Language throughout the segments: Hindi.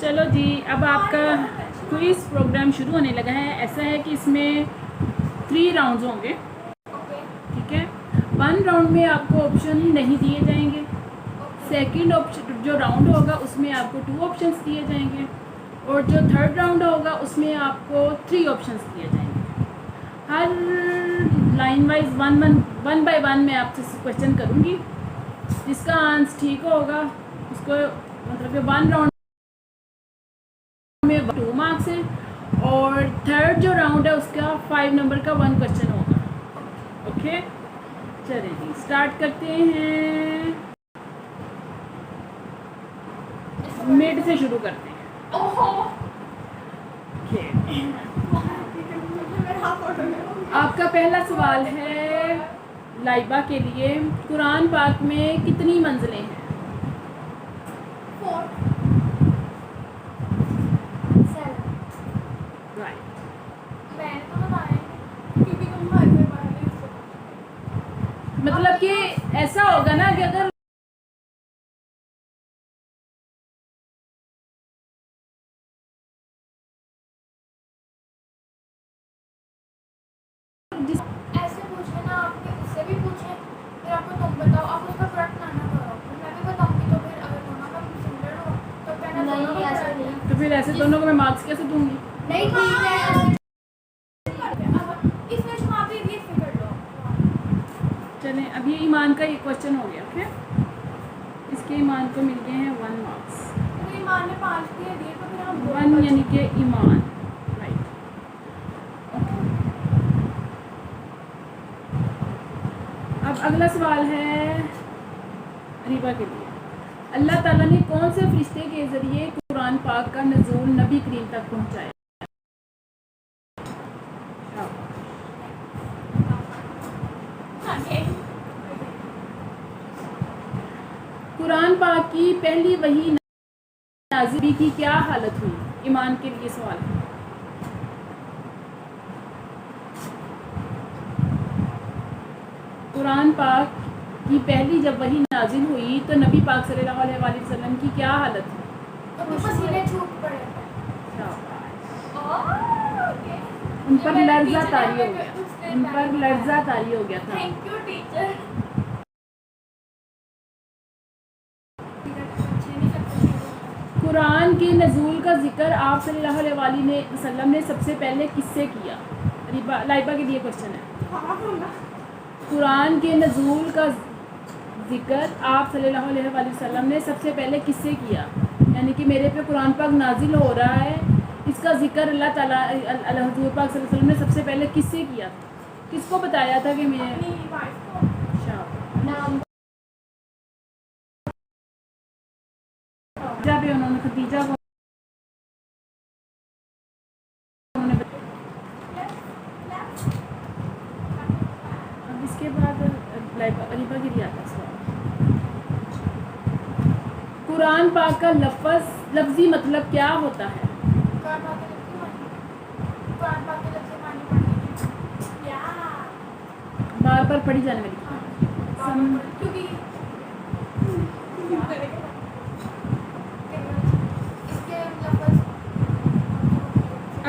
चलो जी, अब आपका क्विज प्रोग्राम शुरू होने लगा है। ऐसा है कि इसमें 3 राउंड्स होंगे, ठीक है। 1 राउंड में आपको ऑप्शन नहीं दिए जाएंगे। सेकंड ऑप्शन जो राउंड होगा उसमें आपको 2 ऑप्शंस दिए जाएंगे, और जो थर्ड राउंड होगा उसमें आपको 3 ऑप्शंस दिए जाएंगे। हर line wise one by one मैं आपसे क्वेश्चन करूँगी। जिसका आंसर ठीक होगा उसको, मतलब कि 1 राउंड में 2 मार्क्स है, और थर्ड जो राउंड है उसका 5 नंबर का 1 क्वेश्चन होगा। ओके, चलिए जी स्टार्ट करते हैं। मिड से शुरू करते हैं। ओके, आपका पहला सवाल है लाइबा के लिए। कुरान पाक में कितनी मंजिलें हैं? 4 7 राइट। मैंने तो बताया क्योंकि तुम हर में पढ़ रहे हो। मतलब कि ऐसा होगा ना कि अगर ऐसे पूछे ना, आपने इससे भी पूछे, फिर आपको तुम बताओ, आप उसका करेक्ट ना करो, फिर मैं भी बताऊंगी। तो फिर अगर दोनों का सिमिलर हो तो कहना दोनों का ऐसा नहीं। तो फिर ऐसे दोनों को मैं मार्क्स कैसे दूंगी? नहीं ठीक है, इसमें जवाब दे दिए, फिर कर लो। चलें, अब ये ईमान का एक क्वेश्चन हो गया। ओके, इसके ईमान को मिल गए हैं 1 मार्क्स। तो ईमान ने 5 दिए तो फिर हम 1 यानी कि ईमान। राइट। अब अगला सवाल है रीबा के लिए। अल्लाह ताला ने कौन से फरिश्ते के ज़रिए कुरान पाक का नज़ूल नबी करीम तक पहुंचाया? कुरान पाक की पहली वही नाज़िल की क्या हालत हुई? ईमान के लिए सवाल है। कुरान पाक की पहली जब वही नाजिल हुई तो नबी पाक सल्लल्लाहु अलैहि वसल्लम की क्या हालत थी? तो पसीने छूट पड़े थे। उन पर लर्जा तारी हो गया, उन पर लर्जा तारी हो गया था। Thank you teacher. कुरान के नज़ूल का जिक्र आप सल्लल्लाहु अलैहि वसल्लम ने सबसे पहले किससे किया? लाइबा के लिए क्वेश्चन है। कुरान के नज़ूल का जिक्र आप सल्लल्लाहु अलैहि वसल्लम ने सबसे पहले किससे किया? यानी कि मेरे पे कुरान पाक नाजिल हो रहा है, इसका जिक्र अल्लाह ताला हुज़ूर पाक सल्लल्लाहु अलैहि वसल्लम ने सबसे पहले किससे किया? किसको बताया था कि मैं अपनी वाइफ को नाम जब उन्होंने खदीजा को अब इसके बाद अलीबा के लिए आता सवाल। कुरान पाक का लफ्ज़ी मतलब क्या होता है? बार बार पढ़ी जाने वाली क्योंकि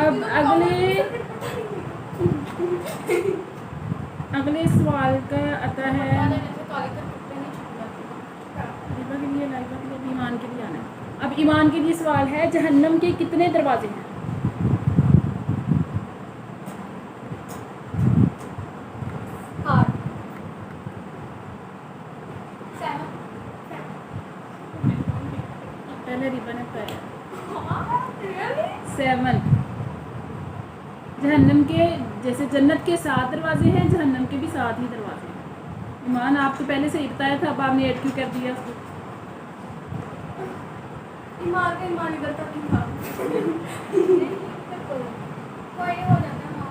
अब अगले सवाल का आता है लाइबा के लिए, ईमान के लिए आना है। अब ईमान के लिए सवाल है, जहन्नम के कितने दरवाजे हैं? पहले रिबा ने बताया 7। जहन्नम के, जैसे जन्नत के 7 दरवाजे हैं, जहन्नम के भी 7 ही दरवाजे हैं। ईमान आप तो पहले से ही बताया था, अब आपने ऐड क्यों कर दिया उसको? ईमान इधर तक ही था। कोई नहीं, हो जाता है ना,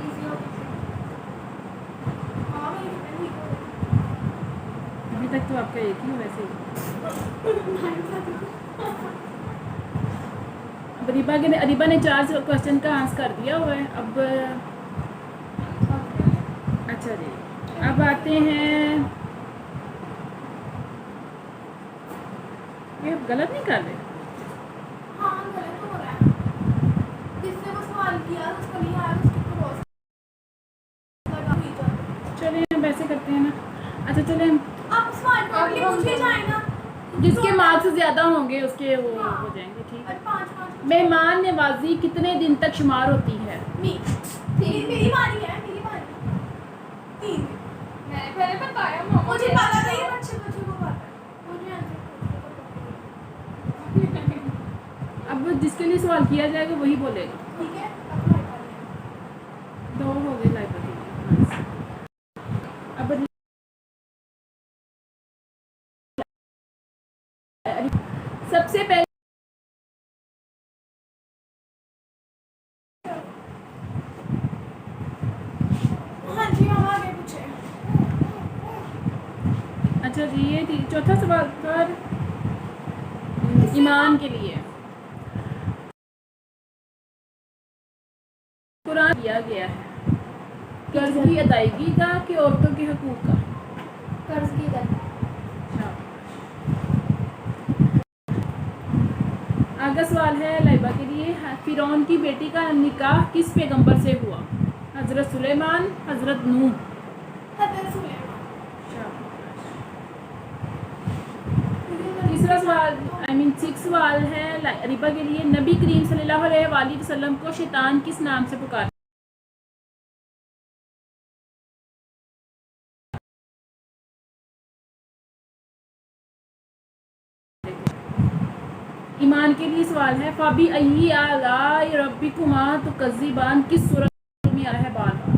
इजी हो जाता है। हाँ भाई ठीक हो जाता है। अभी तक तो आपका एक ही हो वैसे ही। अब रिबा ने 4 क्वेश्चन का आंसर कर दिया हुआ है। अब अच्छा जी, अब आते हैं, ये गलत नहीं कर रहे। हाँ करते हैं ना। अच्छा चले, आप स्मार्ट करके पूछ के जाए ना, जिसके मार्क्स ज़्यादा होंगे उसके वो हो जाएंगे। ठीक है। और 5 मेहमान नवाजी कितने दिन तक शुमार होती है? मेरी बारी है, मेरी बारी 3। मैंने पहले बताया मामा, मुझे पता था ये बच्चे को पता है, मुझे अब जिसके लिए सवाल किया जाएगा वही बोलेगा। ठीक है। अब मैं कर रही हूँ। 2 हो गए लाइब्रेरी। अब सबसे पहले हाँ जी मामा आगे पूछे। अच्छा जी, ये थी चौथा सवाल पर ईमान के लिए कुरान किया गया है कर्ज की अदायगी का कि औरतों के हकूक का? कर्ज की दर। अच्छा, आगे सवाल है लाइबा के लिए, फिरौन की बेटी का निकाह किस पैगंबर से हुआ? हजरत सुलेमान, हजरत नूह? हज़रत सुलेमान। तीसरा सवाल सिक्स सवाल है रिबा के लिए, नबी करीम सल्लल्लाहु अलैहि वसल्लम को शैतान किस नाम से पुकार? ईमान के लिए सवाल है, फाबी अय्यी आलाई रब्बिकुमा तुकज़्ज़िबान किस सूरत में आया है बार बार?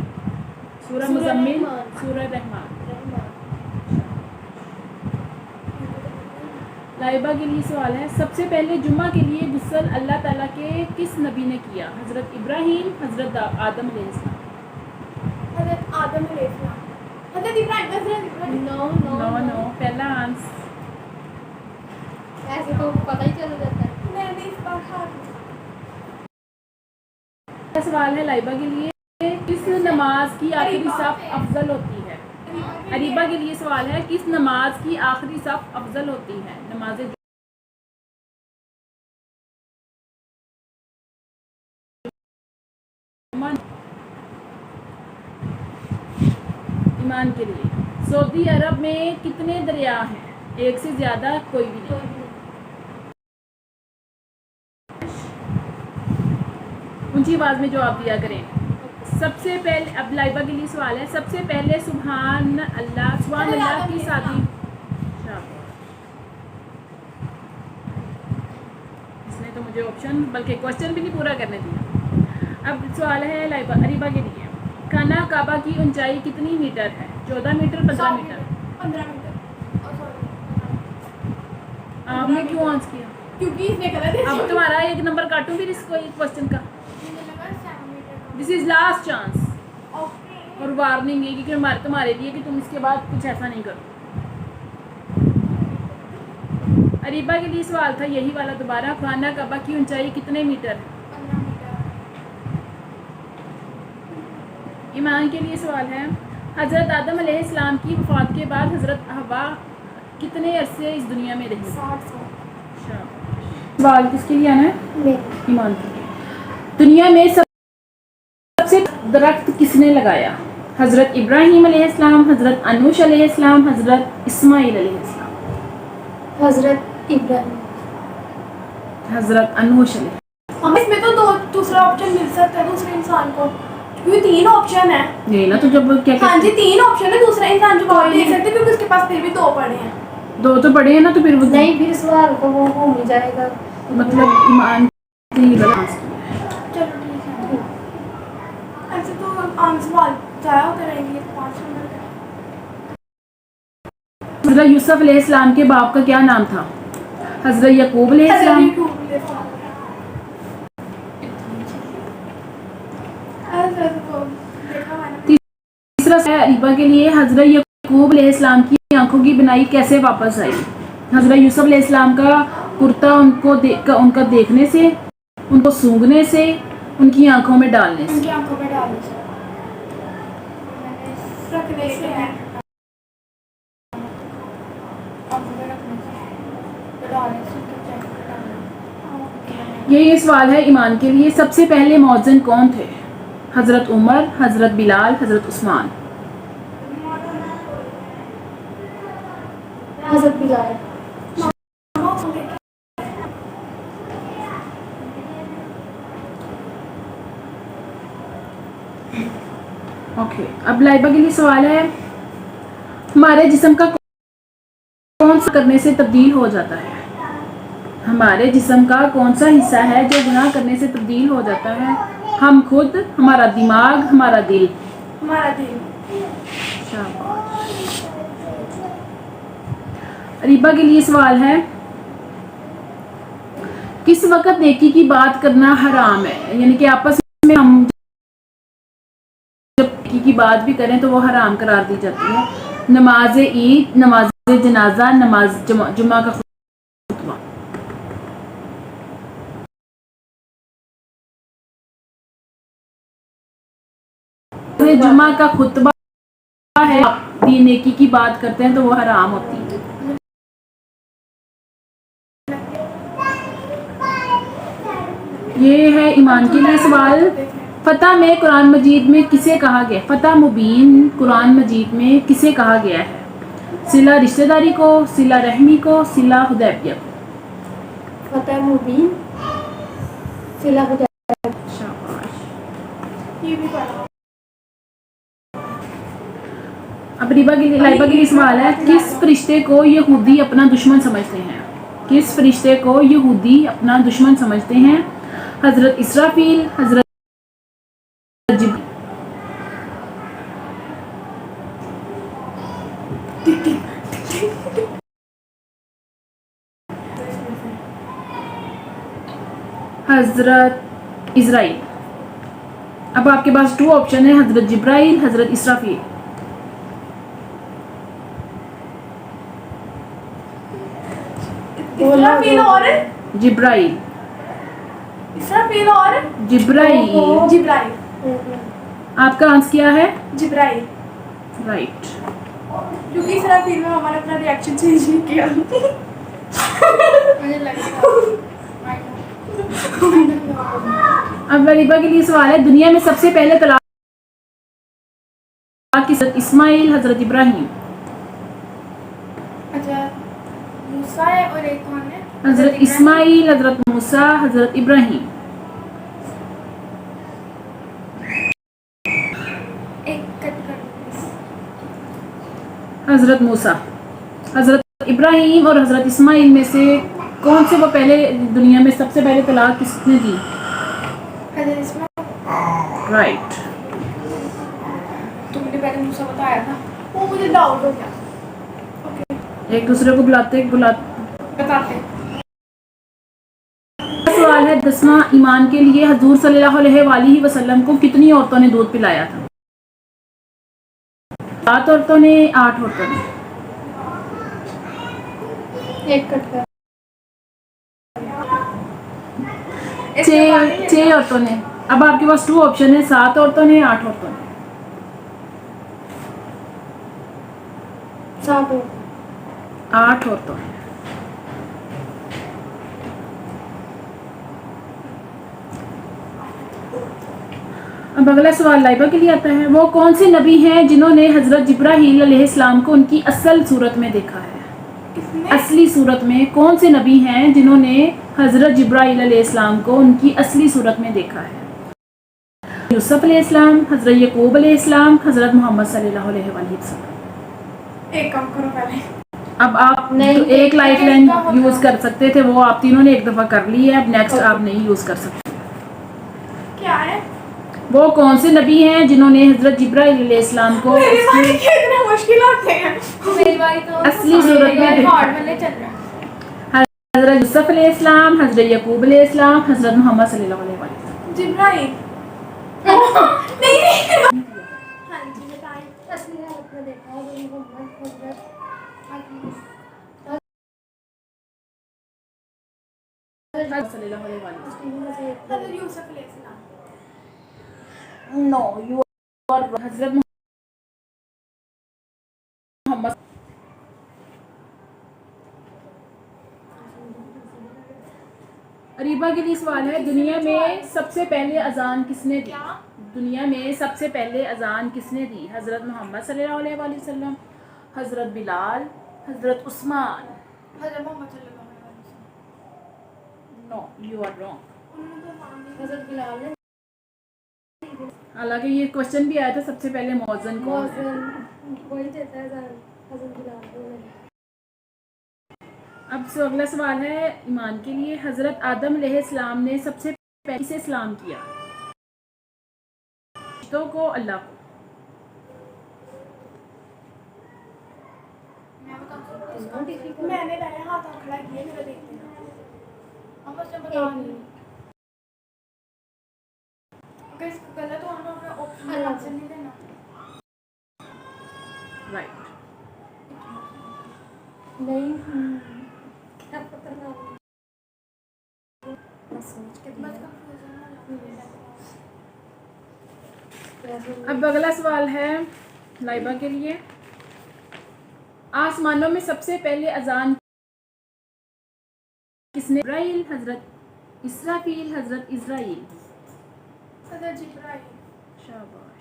सूरह मुज़म्मिल, सूरह रहमान? लाइबा के लिए सवाल है, सबसे पहले जुम्मा के लिए गुस्ल अल्लाह ताला के किस नबी ने किया? हज़रत इब्राहीम, हज़रत आदम अलैहिस्सलाम? हज़रत आदम अलैहिस्सलाम। हज़रत इब्राहीम, हज़रत इब्राहीम। नो, पहला आंसर। ऐसे तो पता ही चल जाता है। मैंने इस बार हार। सवाल है लाइबा के लिए, किस नमाज की आखिरी सफ अफजल होती है? अरीबा के लिए सवाल है, किस नमाज की आखिरी सफ अफजल होती है? नमाज ईमान के लिए, सऊदी अरब में कितने दरिया हैं? एक से ज़्यादा, कोई भी नहीं। ऊंची आवाज़ में जवाब दिया करें। सबसे पहले, अब लाइबा के लिए सवाल है, सबसे पहले सुभान अल्लाह की शादी। इसने तो मुझे ऑप्शन बल्कि क्वेश्चन भी नहीं पूरा करने दिया। अब सवाल है लाइबा अरीबा के लिए, खाना काबा की ऊंचाई कितनी मीटर है? 14 मीटर, 15 मीटर? 15 मीटर। आपने क्यों आंसर किया? क्योंकि इसने गलत है। अब तुम्हारा 1 नंबर काटूंगी इसको, एक क्वेश्चन का। मुझे लगा 7 metre. This is last chance okay. और वार्निंग है कि तुम्हारे लिए कि तुम इसके बाद कुछ ऐसा नहीं करो। अरीबा के लिए सवाल था यही वाला दोबारा, खाना काबा की ऊंचाई कितने मीटर है? 15 मीटर। ईमान के लिए सवाल है, हज़रत आदम अलैहिस्सलाम की वफ़ात के बाद हज़रत हवा कितने अरसे इस दुनिया में रही? 60 साल। सवाल किसके लिए आना है? ईमान के लिए। दुनिया में सबसे दरख्त किसने लगाया? हज़रत इब्राहीम अलैहिस्सलाम, हज़रत अनूश अलैहिस्सलाम, हज़रत इस्माइल अलैहिस्सलाम? हज़रत इब्राहीम। हज़रत अनूश अलैहिस्सलाम। इसमें तो दूसरा ऑप्शन मिल सकता है दूसरे इंसान को, क्योंकि 3 ऑप्शन है। यही ना, तो जब क्या हाँ जी 3 ऑप्शन है, दूसरा इंसान जवाब दे सकते क्योंकि उसके पास फिर भी 2 पड़े हैं। 2 तो पढ़े हैं ना, तो फिर वो नहीं, फिर सवाल को वो हो नहीं जाएगा। मतलब ईमान से ही गलत आंसर। चलो ठीक है। ऐसे तो आंसर वाल जाया करेंगे 5 नंबर का। हज़रत यूसुफ अलैहिस्सलाम के बाप का क्या नाम था? हज़रत याकूब अलैहिस्सलाम? तीसरा है अरीबा के लिए, हज़रत याकूब अलैहिस्सलाम की आंखों की बनाई कैसे वापस आई? हज़रत यूसुफ अलैहिस्सलाम का कुर्ता उनका देखने से, उनको सूंघने से, उनकी आंखों में डालने से? उनकी आंखों में डालने से। रखने से है। आंखों में रखने से, डालने से तो चेक करना। ये सवाल है ईमान के लिए, सबसे पहले मौज़िन कौन थे? हज़रत उमर, हज़रत बिलाल, हज़रत उस्मान? बिलाल। ओके, अब लाइबा के लिए सवाल है, हमारे जिस्म का कौन सा करने से तब्दील हो जाता है? हमारे जिस्म का कौन सा हिस्सा है जो गुनाह करने से तब्दील हो जाता है? हम खुद, हमारा दिमाग, हमारा दिल? हमारा दिल। शाबाश। रीबा के लिए सवाल है, किस वक्त नेकी की बात करना हराम है? यानी कि आपस में हम जब नेकी की बात भी करें तो वो हराम करार दी जाती है। नमाज ईद, नमाज जनाजा, नमाज जुमा का खुतबा। जुमा का खुतबा है, आप नेकी की बात करते हैं तो वो हराम होती है। ये है ईमान के लिए सवाल, फतह में कुरान मजीद में किसे कहा गया? फतह मुबीन कुरान मजीद में किसे कहा गया है? सिला रिश्तेदारी को, सिला रहमी को, सिला हुदैबिया को? फतह मुबीन, सिला हुदैबिया। शाबाश। ये भी पढ़ा। अब लाइबा के लिए सवाल है, किस फरिश्ते को यहूदी अपना दुश्मन समझते हैं? किस फरिश्ते को यहूदी अपना दुश्मन समझते हैं? हजरत इसराफील, हजरत जिब्रील? हजरत इजराइल। अब आपके पास 2 ऑप्शन है, हजरत जिब्राइल, हजरत इसराफील। इसराफील और जिब्राइल, इसराफील और जिब्राइल। जिब्राइल। आपका आंसर क्या है? जिब्राइल। राइट। क्योंकि इसराफील में हमारा अपना रिएक्शन चेंज नहीं किया। मुझे लगता अब गरीबा के लिए सवाल है, दुनिया में सबसे पहले तलाक किस? इस्माइल, हजरत इब्राहिम? अच्छा, मूसा है और एक कौन है? हजरत इस्माइल, हजरत मूसा, हजरत इब्राहिम? एक कट कर। हजरत मूसा। हजरत इब्राहिम और हजरत इस्माइल में से कौन से वो पहले दुनिया में सबसे पहले तलाक किसने दी? हजरत इस्माइल। राइट। तुमने पहले मूसा बताया था, वो मुझे डाउट हो गया। एक दूसरे को बुलाते बताते। सवाल है, 10वां ईमान के लिए हजूर सल्लल्लाहु अलैहि वसल्लम को कितनी औरतों ने दूध पिलाया था? 7 औरतों ने, 8 औरतों ने? एक कट कर। 6 औरतों ने। अब आपके पास 2 ऑप्शन है, 7 औरतों ने, 8 औरतों ने? 7 8 औरतों ने। अब अगला सवाल लाइबा के लिए आता है, वो कौन से नबी हैं जिन्होंने हजरत जिब्राहील अलैहिस्सलाम को उनकी असल सूरत में देखा है? असली सूरत में कौन से नबी हैं जिन्होंने हजरत जिब्राहील अलैहिस्सलाम को उनकी असली सूरत में देखा है? यूसुफ अलैहिस्सलाम, हजरत यकूब अलैहिस्सलाम, हजरत मोहम्मद सल्लल्लाहु अलैहि वसल्लम? एक काम करो पहले। अब आप तो एक लाइफ लाइन यूज कर सकते थे, वो आप तीनों ने एक दफा कर ली है, अब नेक्स्ट आप नहीं यूज कर सकते। क्या है? वो कौन से नबी हैं जिन्होंने हजरत जिब्राइल अलैहिस्सलाम को इतने मुश्किल होते हैं। मेरी बारी तो असली सूरत में देखा। हार्ड वाले चल रहा है। हजरत यूसुफ अलैहिस्सलाम, हजरत यकूब अलैहिस्सलाम, हजरत मोहम्मद सल्लल्लाहु अलैहि वसल्लम? जिब्राइल। नहीं हाँ जी बताएं। असली हालत में देखा है मोहम्मद हजरत सल्लल्लाहु अलैहि वसल्लम। हजरत यूसुफ अलैहिस्सलाम। नो, यू आर हजरत मोहम्मद। अरीबा के लिए सवाल है, दुनिया में सबसे पहले अजान किसने दी? दुनिया में सबसे पहले अजान किसने दी? हजरत मोहम्मद सल्लल्लाहु अलैहि वसल्लम, हजरत बिलाल, हजरत उस्मान। हज़रत मोहम्मद सल्लल्लाहु अलैहि वसल्लम। No, you are wrong. उन्होंने तो नाम नहीं हजरत बिलाल ने हालांकि ये क्वेश्चन भी आया था सबसे पहले मौजन कौन है। मौजन वही देता है हजरत बिलाल को। अब अगला सवाल है ईमान के लिए। हजरत आदम अलैहिस्सलाम ने सबसे पहले किसे सलाम किया? तो को अल्लाह को। मैं बताऊं मैंने पहले हाथ खड़ा किया मेरा देखते ना हम मुझे बता नहीं अगर इसको गलत हो ना अपने ऑप्शन नहीं देना राइट। नहीं क्या पता ना बस सोच के बस दिया। कंफ्यूजन अब अगला सवाल है लाइबा के लिए। आसमानों में सबसे पहले अजान किसने? इब्राहिल, हजरत इसराफील, हजरत इजराइल। हज़रत जिब्राइल। शाबाश।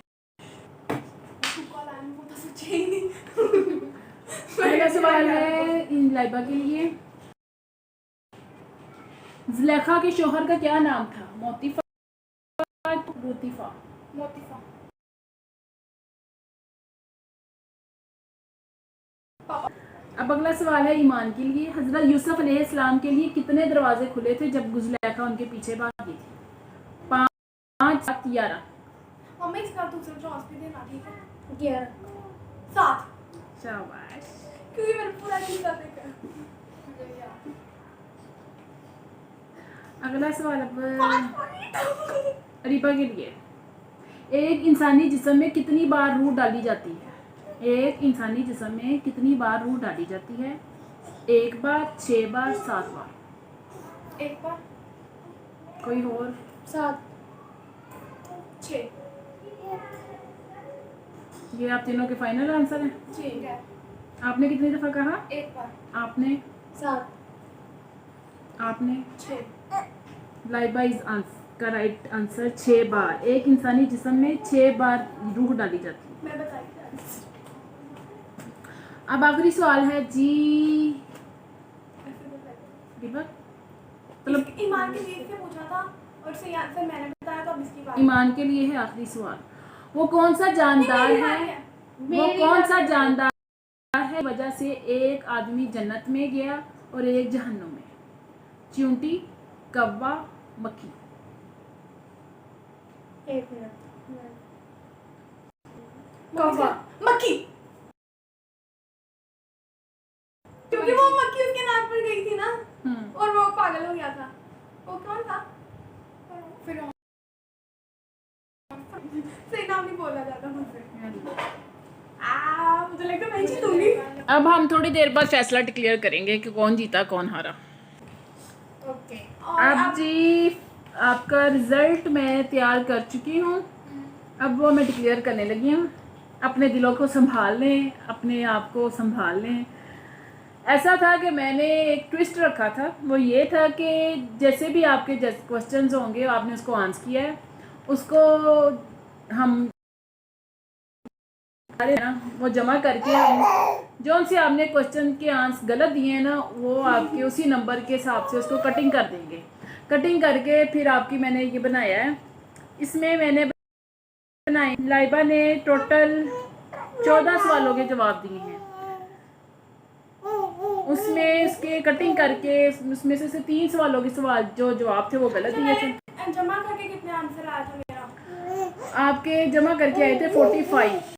कॉल आने को तो सोचे ही नहीं अगला सवाल है इन लाइबा के लिए। जुलेखा के शोहर का क्या नाम था? मोतिफा, लुतीफा। मोतिफा। अब अगला सवाल है ईमान के लिए। हजरत यूसुफ अलैहिस्सलाम के लिए कितने दरवाजे खुले थे जब जुलेखा उनके पीछे भागी थी? 5, 7, 11। मम्मी इसका दूसरा चॉइस भी देना ठीक है 11 7 शाबाश। क्योंकि मैंने पूरा हिस्सा देखा अगला सवाल अब अरीबा के लिए। एक इंसानी जिस्म में कितनी बार रूह डाली जाती है? एक इंसानी जिस्म में कितनी बार रूह डाली जाती है? 1 बार, 6 बार, 7 बार। एक बार कोई और? 7 6 ये आप तीनों के फाइनल आंसर हैं? ठीक है आपने कितनी दफ़ा कहा? एक बार आपने 7 आपने 6 लाइबा इज का राइट आंसर 6 बार। एक इंसानी जिस्म में 6 बार रूह डाली जाती है। मैं बताई अब आखिरी सवाल है जी दीपक। मतलब ईमान के लिए इसने पूछा था और से आंसर मैंने बताया तो अब इसकी बात ईमान के लिए है आखिरी सवाल। वो कौन सा जानदार है? वो कौन सा जानदार है वजह से एक आदमी जन्नत में गया और एक जहन्नुम में? चींटी, कौवा, मक्खी। 1 मिनट कौवा मक्खी क्योंकि वो मक्खी उसके नाक पर गई थी ना और वो पागल हो गया था वो कौन था फिर सही नाम नहीं बोला जाता मुझसे मुझे लगता मैं जीतूंगी अब हम थोड़ी देर बाद फैसला डिक्लेयर करेंगे कि कौन जीता कौन हारा। ओके अब जी आपका रिजल्ट मैं तैयार कर चुकी हूँ। अब वो मैं डिक्लेयर करने लगी हूँ। अपने दिलों को संभाल लें, अपने आप को संभाल लें। ऐसा था कि मैंने एक ट्विस्ट रखा था, वो ये था कि जैसे भी आपके क्वेश्चंस होंगे आपने उसको आंसर किया है, उसको हम ना वो जमा करके हम जो से आपने क्वेश्चन के आंसर गलत दिए हैं ना वो आपके उसी नंबर के हिसाब से उसको कटिंग कर देंगे। कटिंग करके फिर आपकी मैंने ये बनाया है। इसमें मैंने बनाई लाइबा ने टोटल 14 सवालों के जवाब दिए हैं। उसमें उसके कटिंग करके उसमें से 3 सवालों के सवाल जो जवाब थे वो गलत दिए थे। जमा करके कितने आंसर आया था मेरा आपके जमा करके आए थे 45।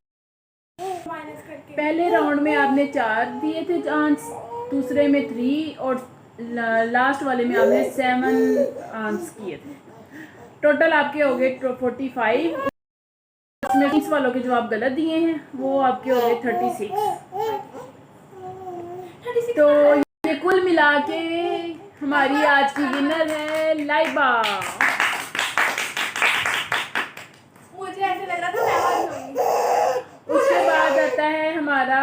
माइनस करके पहले राउंड में आपने 4 दिए थे आंसर, दूसरे में 3 और लास्ट वाले में आपने 7 आंसर किए थे। टोटल आपके हो गए 45। उसमें 30 वालों के जवाब गलत दिए हैं, वो आपके हो गए 36। तो ये कुल मिला के हमारी आज की विनर है लाइबा। मुझे ऐसे लग रहा था मैं हार जाऊंगी उसके बाद आता है हमारा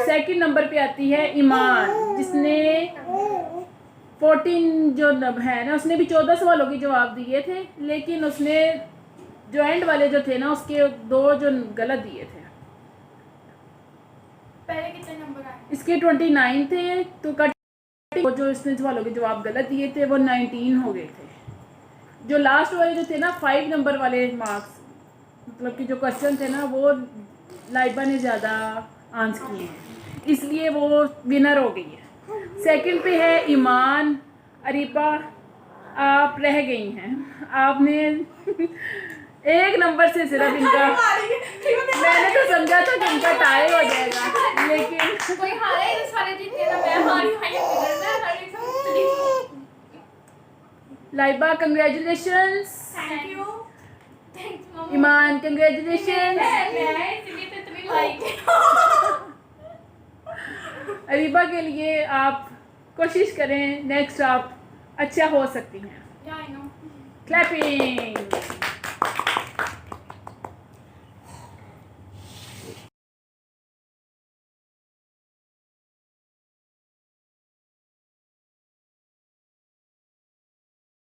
सेकंड नंबर पे आती है ईमान, जिसने 14 जो है ना उसने भी 14 सवालों के जवाब दिए थे, लेकिन उसने जो एंड वाले जो थे ना उसके 2 जो गलत दिए थे। पहले कितने नंबर आए इसके 29 थे, तो कट जो इसने सवालों के जवाब गलत दिए थे वो 19 हो गए थे। जो लास्ट वाले जो थे ना 5 नंबर वाले मार्क्स, मतलब कि जो क्वेश्चन थे ना वो लाइबा ने ज़्यादा आंसर किए हैं, इसलिए वो विनर हो गई है। सेकंड पे है ईमान। अरीबा आप रह गई हैं, आपने एक नंबर से सिर्फ इनका, मैंने तो समझा था कि इनका टाई हो जाएगा, लेकिन कोई हारे तो सारे जीते ना, मैं हारी भाई मैं हारी सब। Laiba congratulations, thank you, thanks मम्मा। ईमान कंग्रेचुलेशंस, मैं इसलिए तो इतनी लाइक। अरीबा के लिए आप कोशिश करें, नेक्स्ट आप अच्छा हो सकती हैं। या आई नो। क्लैपिंग।